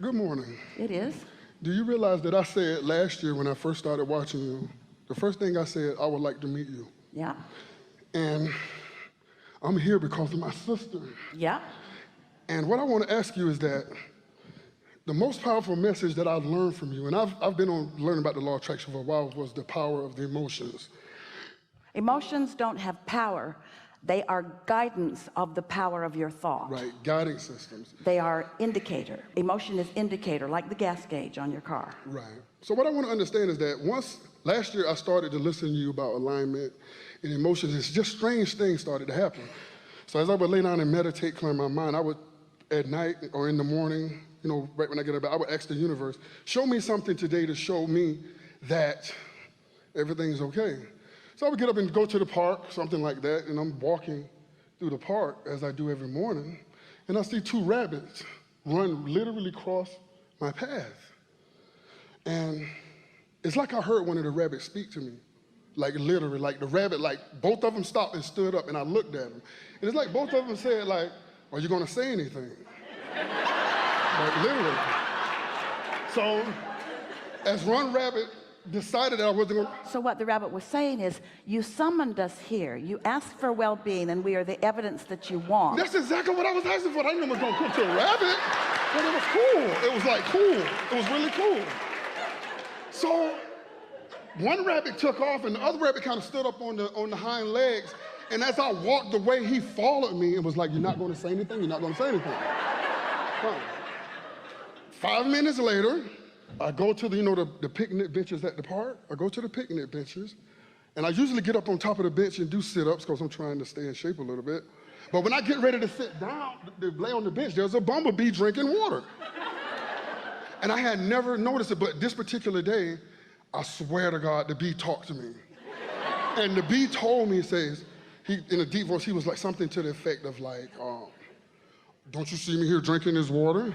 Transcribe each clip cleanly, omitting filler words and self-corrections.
Good morning. It is. Do you realize that I said last year when I first started watching you, the first thing I said, I would like to meet you. Yeah. And I'm here because of my sister. Yeah. And what I want to ask you is that the most powerful message that I've learned from you, and I've been on learning about the law of attraction for a while, was the power of the emotions. Emotions don't have power. They are guidance of the power of your thought. Right, guiding systems. They are indicator. Emotion is indicator, like the gas gauge on your car. Right. So what I want to understand is that last year I started to listen to you about alignment and emotions. It's just strange things started to happen. So as I would lay down and meditate, clear my mind, I would, at night or in the morning, right when I get up, I would ask the universe, show me something today to show me that everything's okay. So I would get up and go to the park, something like that, and I'm walking through the park as I do every morning, and I see two rabbits literally cross my path. And it's like I heard one of the rabbits speak to me, like literally, like the rabbit, like both of them stopped and stood up, and I looked at them. And it's like both of them said, like, are you gonna say anything? Like literally. So as one rabbit decided that I wasn't going to... So what the rabbit was saying is, you summoned us here. You asked for well-being, and we are the evidence that you want. That's exactly what I was asking for. I didn't know I was going to come to a rabbit, but it was cool. It was like cool. It was really cool. So one rabbit took off, and the other rabbit kind of stood up on the hind legs, and as I walked away, he followed me and was like, you're not going to say anything? You're not going to say anything? Huh. 5 minutes later, I go to the picnic benches at the park. I go to the picnic benches, and I usually get up on top of the bench and do sit-ups because I'm trying to stay in shape a little bit. But when I get ready to sit down, to lay on the bench, there's a bumblebee drinking water. And I had never noticed it, but this particular day, I swear to God, the bee talked to me. And the bee told me, in a deep voice, he was like something to the effect of like, don't you see me here drinking this water?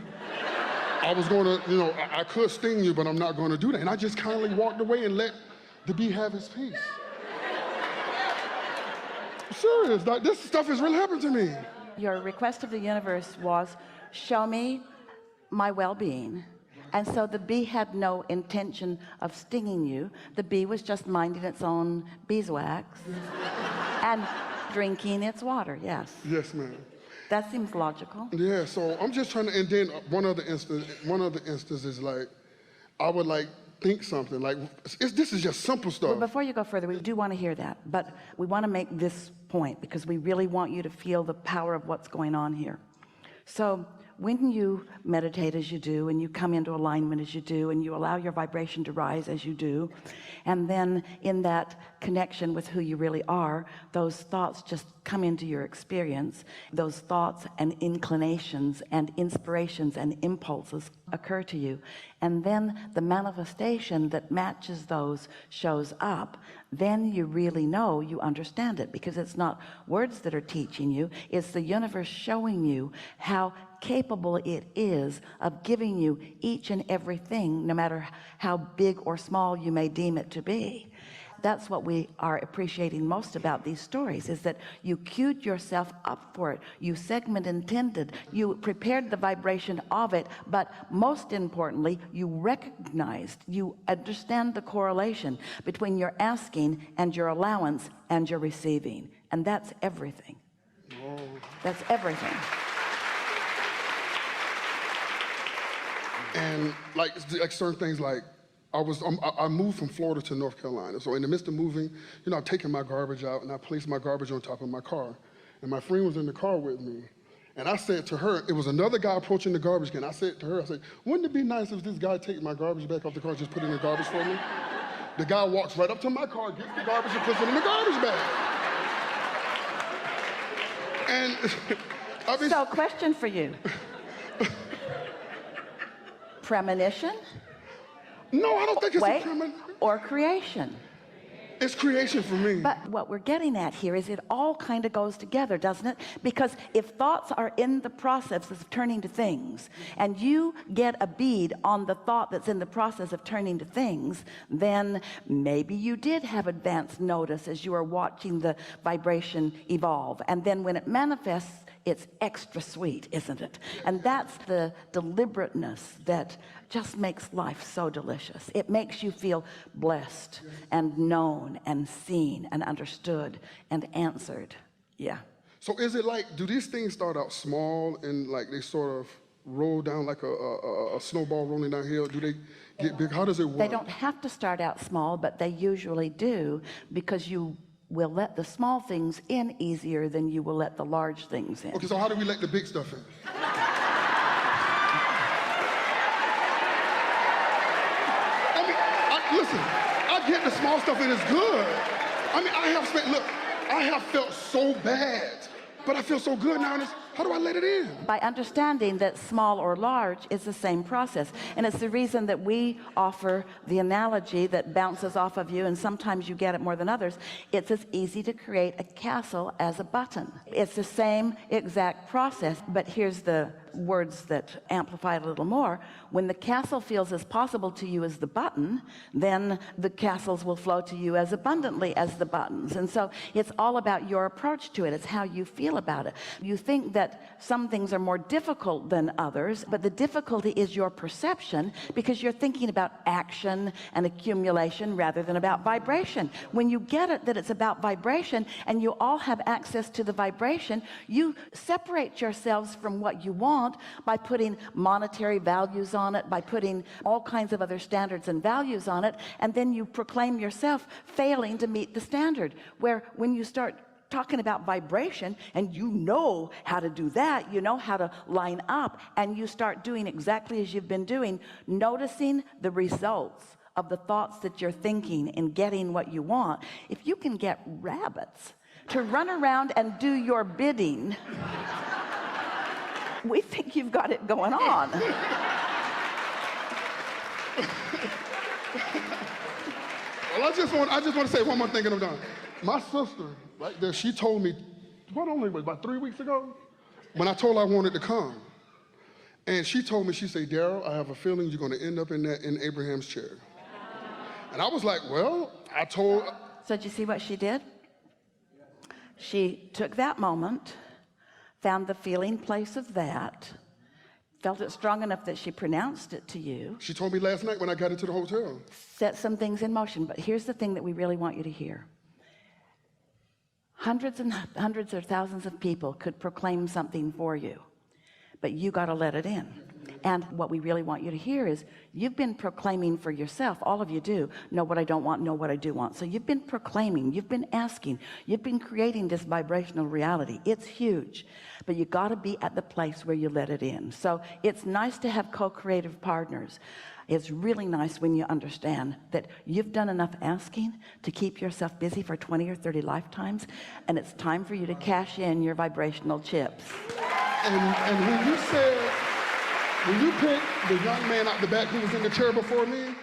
I was going to, I could sting you, but I'm not going to do that. And I just kindly walked away and let the bee have his peace. I'm serious, like this stuff has really happened to me. Your request of the universe was, show me my well-being. And so the bee had no intention of stinging you. The bee was just minding its own beeswax and drinking its water, yes. Yes, ma'am. That seems logical. Yeah, so I'm just trying to, and then one other instance is like, I would like think something, like, this is just simple stuff. Well, before you go further, we do want to hear that, but we want to make this point because we really want you to feel the power of what's going on here. So when you meditate as you do, and you come into alignment as you do, and you allow your vibration to rise as you do, and then in that connection with who you really are, those thoughts just come into your experience. Those thoughts and inclinations and inspirations and impulses occur to you, and then the manifestation that matches those shows up. Then you really know you understand it, because it's not words that are teaching you, it's the universe showing you how capable it is of giving you each and everything, no matter how big or small you may deem it to be. That's what we are appreciating most about these stories, is that you queued yourself up for it. You segment intended, you prepared the vibration of it, but most importantly, you recognized, you understand the correlation between your asking and your allowance and your receiving. And that's everything. Oh. That's everything. And like certain things, like I moved from Florida to North Carolina. So in the midst of moving, I'm taking my garbage out, and I placed my garbage on top of my car. And my friend was in the car with me. And I said to her, it was another guy approaching the garbage can. I said to her, wouldn't it be nice if this guy take my garbage back off the car and just put it in the garbage for me? The guy walks right up to my car, gets the garbage, and puts it in the garbage bag. And So question for you. Premonition? No, I don't think it's a premonition. Or creation? It's creation for me. But what we're getting at here is it all kind of goes together, doesn't it? Because if thoughts are in the process of turning to things, and you get a bead on the thought that's in the process of turning to things, then maybe you did have advance notice as you are watching the vibration evolve. And then when it manifests it's extra sweet, isn't it? And that's the deliberateness that just makes life so delicious. It makes you feel blessed and known and seen and understood and answered. Yeah. So is it like, do these things start out small and like they sort of roll down like a snowball rolling downhill? Do they get big? How does it work? They don't have to start out small, but they usually do, because you will let the small things in easier than you will let the large things in. Okay, so how do we let the big stuff in? I mean, listen, I get the small stuff and it's good. I mean, I have felt so bad, but I feel so good now. And how do I let it in? By understanding that small or large is the same process. And it's the reason that we offer the analogy that bounces off of you, and sometimes you get it more than others. It's as easy to create a castle as a button. It's the same exact process, but here's the words that amplify it a little more. When the castle feels as possible to you as the button, then the castles will flow to you as abundantly as the buttons. And so it's all about your approach to it. It's how you feel about it. You think that some things are more difficult than others, but the difficulty is your perception, because you're thinking about action and accumulation rather than about vibration. When you get it that it's about vibration and you all have access to the vibration, you separate yourselves from what you want by putting monetary values on it, by putting all kinds of other standards and values on it, and then you proclaim yourself failing to meet the standard. Where when you start talking about vibration and you know how to do that, you know how to line up, and you start doing exactly as you've been doing, noticing the results of the thoughts that you're thinking and getting what you want. If you can get rabbits to run around and do your bidding, we think you've got it going on. Well, I just want to say one more thing and I'm done. My sister, right there, she told me, about 3 weeks ago, when I told her I wanted to come. And she told me, she said, Daryl, I have a feeling you're going to end up in Abraham's chair. And I was like, well, So did you see what she did? She took that moment, found the feeling place of that, felt it strong enough that she pronounced it to you. She told me last night when I got into the hotel. Set some things in motion. But here's the thing that we really want you to hear. Hundreds and hundreds or thousands of people could proclaim something for you, but you got to let it in. And what we really want you to hear is, you've been proclaiming for yourself. All of you do. Know what I don't want, know what I do want. So you've been proclaiming, you've been asking, you've been creating this vibrational reality. It's huge, but you got to be at the place where you let it in. So it's nice to have co-creative partners. It's really nice when you understand that you've done enough asking to keep yourself busy for 20 or 30 lifetimes, and it's time for you to cash in your vibrational chips. And when you picked the young man out the back who was in the chair before me,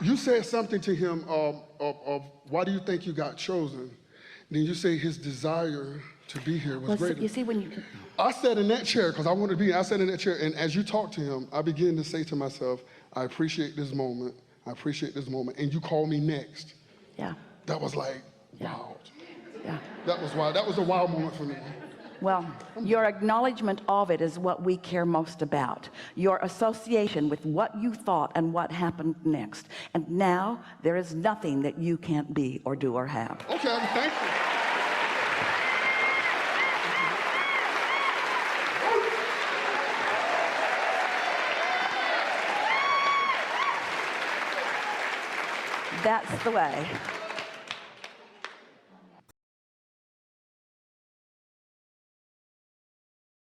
you said something to him of why do you think you got chosen? And then you say his desire to be here was greater. You see, I sat in that chair because I wanted to be. I sat in that chair, and as you talked to him, I began to say to myself, I appreciate this moment. I appreciate this moment. And you called me next. Yeah. That was like, wow. Yeah. That was wild. That was a wild moment for me. Well, your acknowledgement of it is what we care most about. Your association with what you thought and what happened next. And now there is nothing that you can't be or do or have. Okay, thank you. That's the way.